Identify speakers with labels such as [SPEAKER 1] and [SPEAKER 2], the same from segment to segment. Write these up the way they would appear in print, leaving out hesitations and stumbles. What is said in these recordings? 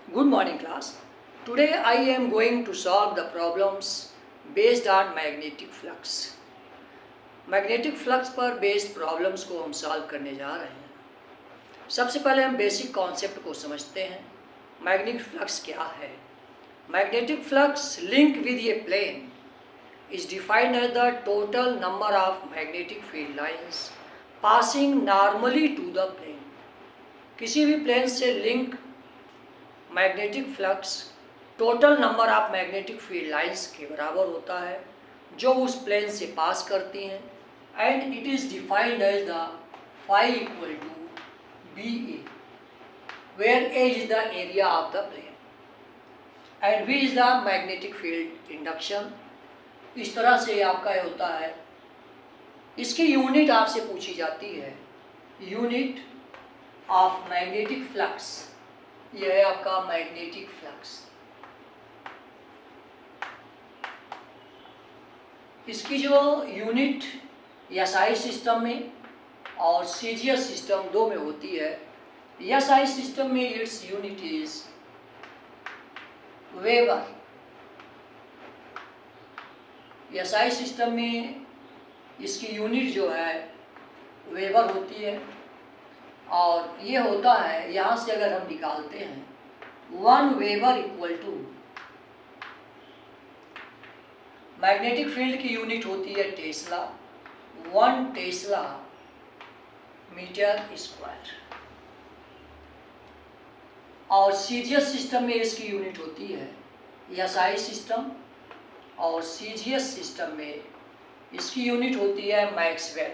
[SPEAKER 1] Good morning class. Today I am going to solve the problems based on magnetic flux. Magnetic flux पर based problems को हम solve करने जा रहे हैं। सबसे पहले हम बेसिक कॉन्सेप्ट को समझते हैं। मैग्नेटिक फ्लक्स क्या है? Magnetic flux link with a plane is defined as the total number of magnetic field lines passing normally to the plane. किसी भी प्लेन से link magnetic flux total number of magnetic field lines के बराबर होता है जो उस plane से पास करती हैं, and it is defined as the phi equal to B A, where A is the area of the plane and V is the magnetic field induction. इस तरह से आपका होता है। इसकी यूनिट आपसे पूछी जाती है, यूनिट ऑफ मैग्नेटिक फ्लक्स। यह है आपका मैग्नेटिक फ्लक्स। इसकी जो यूनिट एसआई सिस्टम में और सीजीएस सिस्टम दो में होती है। एसआई सिस्टम में its unit is weber. SI system में इसकी यूनिट जो है वेबर होती है, और ये होता है, यहाँ से अगर हम निकालते हैं 1 weber equal to, magnetic field की यूनिट होती है टेस्ला, 1 टेस्ला मीटर स्क्वायर। और सीजीएस सिस्टम में इसकी यूनिट होती है, एसआई सिस्टम और सीजीएस सिस्टम में इसकी यूनिट होती है मैक्सवेल।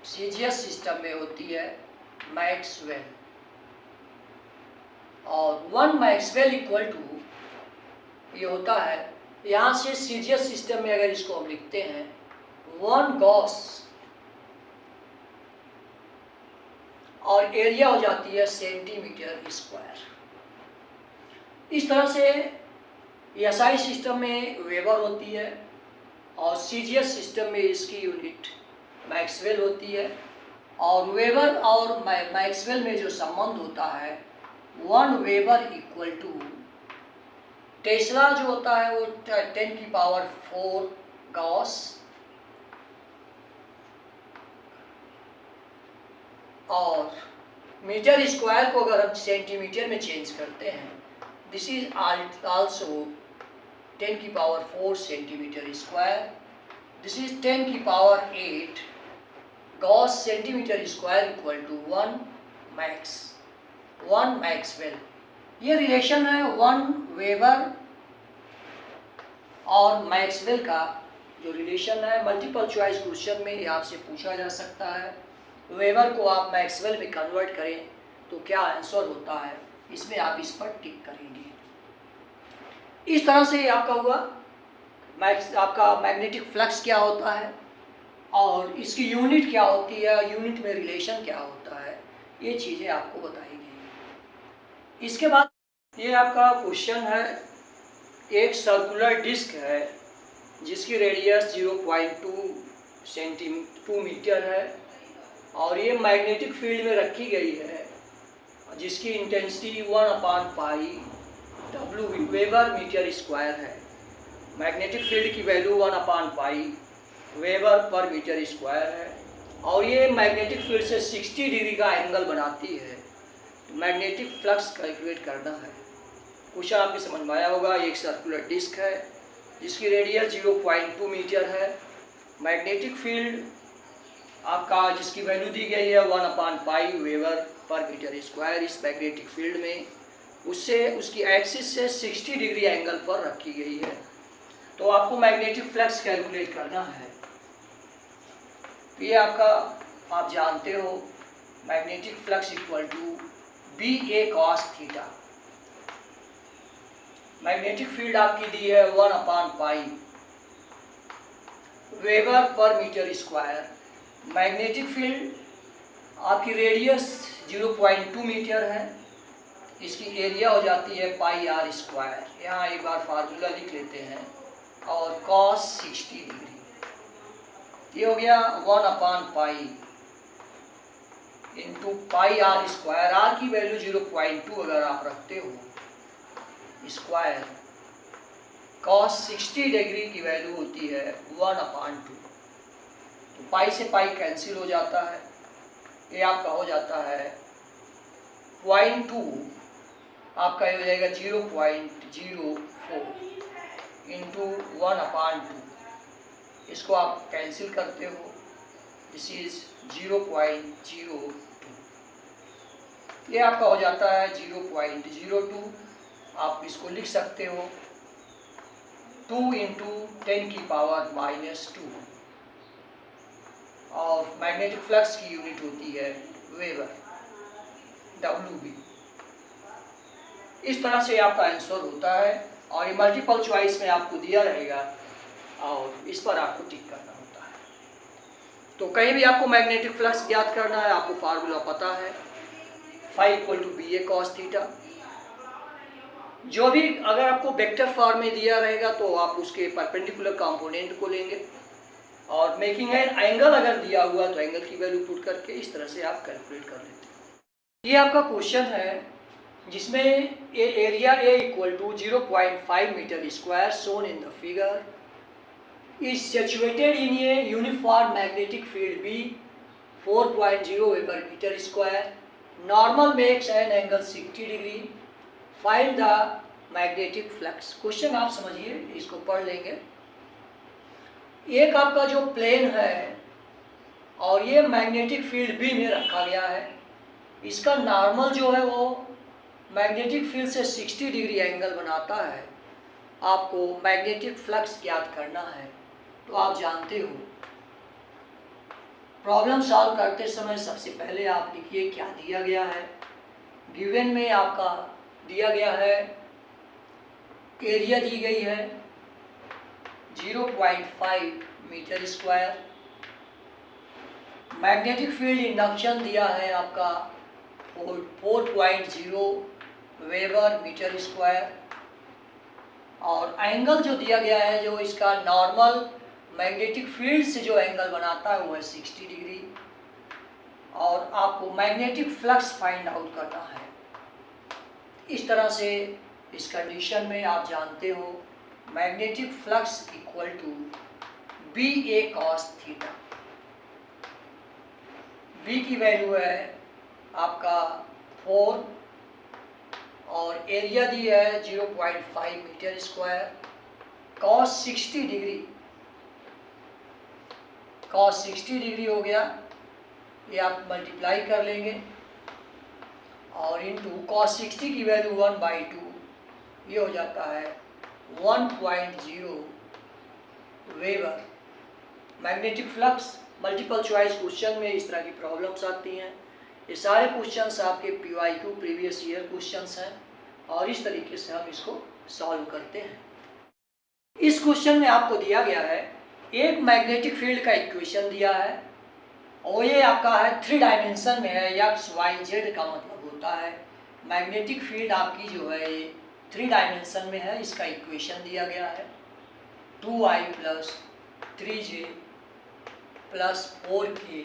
[SPEAKER 1] सीजीएस सिस्टम में होती है मैक्सवेल, और 1 मैक्सवेल इक्वल टू ये होता है, यहाँ से सीजीएस सिस्टम में अगर इसको हम लिखते हैं 1 गॉस, और एरिया हो जाती है सेंटीमीटर स्क्वायर। इस तरह से एसआई सिस्टम में वेबर होती है और सीजीएस सिस्टम में इसकी यूनिट मैक्सवेल होती है। और वेबर और मैक्सवेल में जो संबंध होता है 1 वेबर इक्वल टू टेस्ला जो होता है वो 10 की पावर 4 गॉस, और मीटर स्क्वायर को अगर हम सेंटीमीटर में चेंज करते हैं, दिस इज आल्सो 10 की power 4 centimetre square. This is 10 की power 8 gauss centimetre square equal to 1 maxwell. ये रिलेशन है 1 वेबर और मैक्सवेल का जो रिलेशन है, मल्टीपल चॉइस क्वेश्चन में ये आपसे पूछा जा सकता है। वेबर को आप मैक्सवेल में कन्वर्ट करें तो क्या आंसर होता है, इसमें आप इस पर टिक करेंगे। इस तरह से ये आपका हुआ आपका मैग्नेटिक फ्लक्स क्या होता है और इसकी यूनिट क्या होती है, यूनिट में रिलेशन क्या होता है, ये चीज़ें आपको बताई गई। इसके बाद ये आपका क्वेश्चन है, एक सर्कुलर डिस्क है जिसकी रेडियस 0.2 मीटर है, और ये मैग्नेटिक फील्ड में रखी गई है जिसकी इंटेंसिटी 1/पाई W वेबर मीटर स्क्वायर है। मैग्नेटिक फील्ड की वैल्यू 1/पाई वेबर पर मीटर स्क्वायर है, और ये मैग्नेटिक फील्ड से 60 डिग्री का एंगल बनाती है। तो मैग्नेटिक फ्लक्स कैलकुलेट करना है। क्वेश्चन आपके समझ में आया होगा। एक सर्कुलर डिस्क है जिसकी रेडियस 0.2 मीटर है, मैग्नेटिक फील्ड आपका जिसकी वैल्यू दी गई है 1/पाई वेबर पर मीटर स्क्वायर। इस मैग्नेटिक फील्ड में उससे उसकी एक्सिस से 60 डिग्री एंगल पर रखी गई है। तो आपको मैग्नेटिक फ्लक्स कैलकुलेट करना है। तो ये आपका आप जानते हो, magnetic flux equal to B A cos theta. Magnetic field आपकी दी है 1/पाई वेबर पर मीटर स्क्वायर। मैग्नेटिक फील्ड आपकी रेडियस 0.2 मीटर है, इसकी एरिया हो जाती है पाई आर स्क्वायर। यहाँ एक बार फार्मूला लिख लेते हैं, और कॉस 60 डिग्री, ये हो गया 1/पाई into pi R square, R की वैल्यू 0.2 अगर आप रखते हो, स्क्वायर कॉस 60 डिग्री की वैल्यू होती है 1/2, तो पाई से पाई कैंसिल हो जाता है, ये आपका हो जाता है 0.2, आपका ये हो जाएगा 0.04 इंटू 1/2, इसको आप कैंसिल करते हो, दिस इज 0.02, ये आपका हो जाता है 0.02, आप इसको लिख सकते हो 2 इंटू 10 की पावर -2, और मैग्नेटिक फ्लक्स की यूनिट होती है वेबर, WB। इस तरह से आपका आंसर होता है, और ये मल्टीपल चॉइस में आपको दिया रहेगा और इस पर आपको टिक करना होता है। तो कहीं भी आपको मैग्नेटिक फ्लक्स ज्ञात करना है, आपको फार्मूला पता है, phi equal to BA cos theta. जो भी अगर आपको वेक्टर फॉर्म में दिया रहेगा तो आप उसके परपेंडिकुलर कंपोनेंट को लेंगे, और मेकिंग एन एंगल अगर दिया हुआ तो एंगल की वैल्यू पुट करके इस तरह से आप कैलकुलेट कर लेते हैं। ये आपका क्वेश्चन है जिसमें area A equal to 0.5 metre square shown in the figure is situated in a uniform magnetic field B 4.0 weber metre square, normal makes an angle 60 degree, find the magnetic flux. Question आप समझिए, इसको पढ़ लेंगे। एक आपका जो plane है और ये मैग्नेटिक फील्ड B में रखा गया है, इसका नॉर्मल जो है वो मैग्नेटिक फील्ड से 60 डिग्री एंगल बनाता है। आपको मैग्नेटिक फ्लक्स ज्ञात करना है, तो आप जानते हो प्रॉब्लम सॉल्व करते समय सबसे पहले आप लिखिए क्या दिया गया है। गिवन में आपका दिया गया है, एरिया दी गई है 0.5 metre square, magnetic field induction दिया है आपका 4.0 वेबर मीटर स्क्वायर, और एंगल जो दिया गया है, जो इसका नॉर्मल मैग्नेटिक फील्ड से जो एंगल बनाता है वो है 60 डिग्री, और आपको मैग्नेटिक फ्लक्स फाइंड आउट करना है। इस तरह से इस कंडीशन में आप जानते हो magnetic flux equal to BA cos theta. B की वैल्यू है आपका 4, और एरिया दी है 0.5 metre square, cos 60 degree, cos 60 degree हो गया, ये आप मल्टीप्लाई कर लेंगे, और इंटू cos 60 की वैल्यू 1/2, ये हो जाता है 1.0 weber magnetic flux. Multiple choice question में इस तरह की प्रॉब्लम्स आती हैं। ये सारे क्वेश्चंस आपके PYQ प्रीवियस ईयर क्वेश्चंस हैं, और इस तरीके से हम इसको सॉल्व करते हैं। इस क्वेश्चन में आपको दिया गया है एक मैग्नेटिक फील्ड का इक्वेशन दिया है, और ये आपका है 3 डायमेंशन में है, x y z का मतलब होता है मैग्नेटिक फील्ड आपकी जो है ये 3 डायमेंशन में है। इसका इक्वेशन दिया गया है 2i + 3j + 4k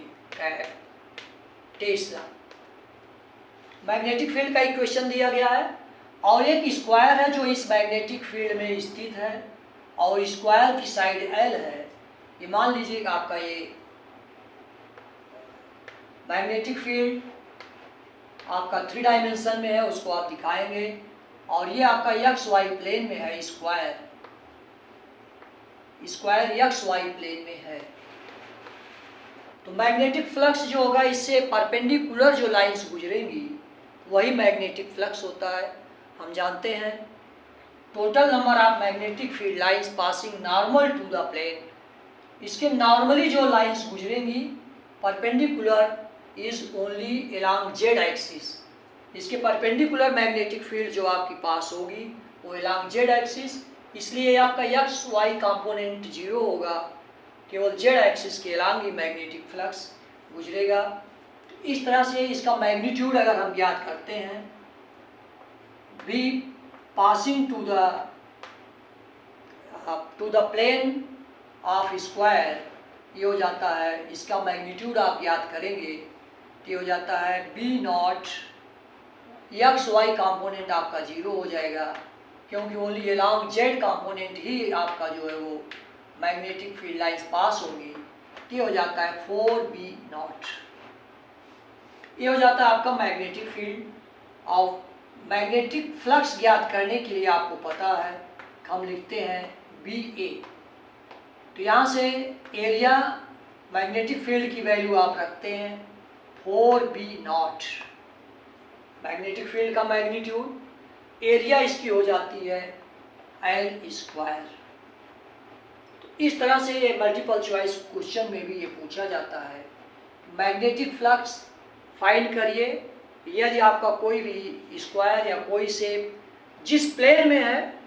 [SPEAKER 1] Tesla. Magnetic field का इक्वेशन दिया गया है, और एक स्क्वायर है जो इस मैग्नेटिक फील्ड में स्थित है, और स्क्वायर की साइड L है। ये मान लीजिए आपका ये मैग्नेटिक फील्ड आपका 3 डायमेंशन में है, उसको आप दिखाएंगे, और ये आपका XY प्लेन में है, स्क्वायर XY प्लेन में है। तो मैग्नेटिक फ्लक्स जो होगा, इससे परपेंडिकुलर जो लाइंस गुजरेंगी वही मैग्नेटिक फ्लक्स होता है। हम जानते हैं total number of magnetic field lines passing normal to the plane, इसके नॉर्मली जो लाइंस गुजरेंगी perpendicular is only along Z axis. इसके परपेंडिकुलर मैग्नेटिक फील्ड जो आपके पास होगी वो अलोंग Z एक्सिस, इसलिए आपका XY कंपोनेंट 0 होगा, केवल Z एक्सिस के अलोंग ही मैग्नेटिक फ्लक्स गुजरेगा। तो इस तरह से इसका मैग्नीट्यूड अगर हम ज्ञात करते हैं, V passing to the plane of square, ये हो जाता है, इसका मैग्नीट्यूड आप ज्ञात करेंगे ये हो जाता है B not, X Y component आपका 0 हो जाएगा, क्योंकि ओनली अलोंग जेड कंपोनेंट ही आपका जो है वो मैग्नेटिक फील्ड लाइंस पास होंगी। ये हो जाता है 4b नॉट। ये हो जाता है आपका मैग्नेटिक फील्ड। और मैग्नेटिक फ्लक्स ज्ञात करने के लिए आपको पता है हम लिखते हैं BA। तो यहाँ से एरिया मैग्नेटिक फील्ड की वैल्यू आप रखते हैं 4b नॉट। मैग्नेटिक फील्ड का मैग्नीट्यूड, एरिया इसकी हो जाती है L स्क्वायर। तो इस तरह से ये मल्टीपल चॉइस क्वेश्चन में भी ये पूछा जाता है। मैग्नेटिक फ्लक्स फाइंड करिए, यदि आपका कोई भी स्क्वायर या कोई शेप जिस प्लेन में है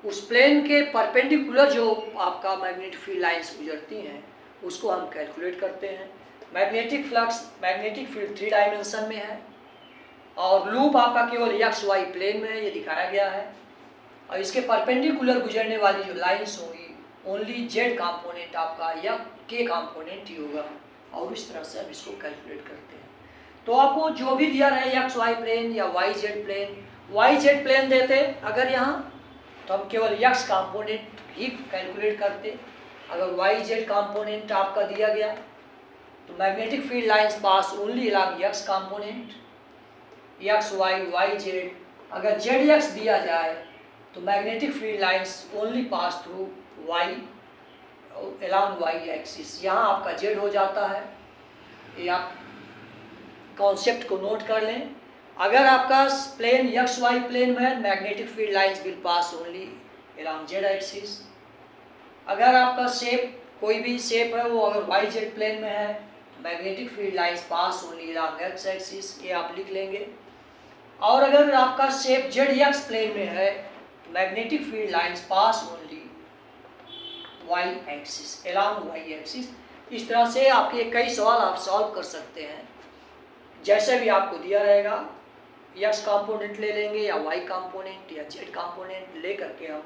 [SPEAKER 1] उस प्लेन के परपेंडिकुलर जो आपका मैग्नेटिक फील्ड लाइंस गुजरती हैं उसको हम कैलकुलेट करते हैं। Magnetic flux, magnetic field 3 dimension में है और लूप आपका केवल एक्स वाई प्लेन में है, ये दिखाया गया है। और इसके परपेंडिकुलर गुजरने वाली जो लाइंस होंगी ओनली जेड कंपोनेंट आपका या के कंपोनेंट ही होगा, और इस तरह से हम इसको कैलकुलेट करते हैं। तो आपको जो भी दिया रहे एक्स वाई प्लेन या Y Z plane, Y Z plane देते अगर यहाँ तो हम केवल एक्स कंपोनेंट ही कैलकुलेट करते। अगर वाई जेड कंपोनेंट आपका दिया गया तो magnetic field lines pass only along X component, X Y Y Z. अगर जेड एक्स दिया जाए तो magnetic field lines only pass through Y along Y axis. यहाँ आपका जेड हो जाता है, ये आप कॉन्सेप्ट को नोट कर लें। अगर आपका प्लेन एक्स वाई प्लेन में है magnetic field lines will pass only along Z axis. अगर आपका शेप कोई भी शेप है वो अगर वाई जेड प्लेन में है magnetic field lines pass only along x axis, ये आप लिख लेंगे। और अगर आपका शेप जेड एक्स प्लेन में है magnetic field lines pass only Y axis along Y axis. इस तरह से आपके कई सवाल आप सॉल्व कर सकते हैं। जैसे भी आपको दिया रहेगा एक्स कंपोनेंट ले लेंगे या वाई कंपोनेंट या जेड कंपोनेंट ले करके हम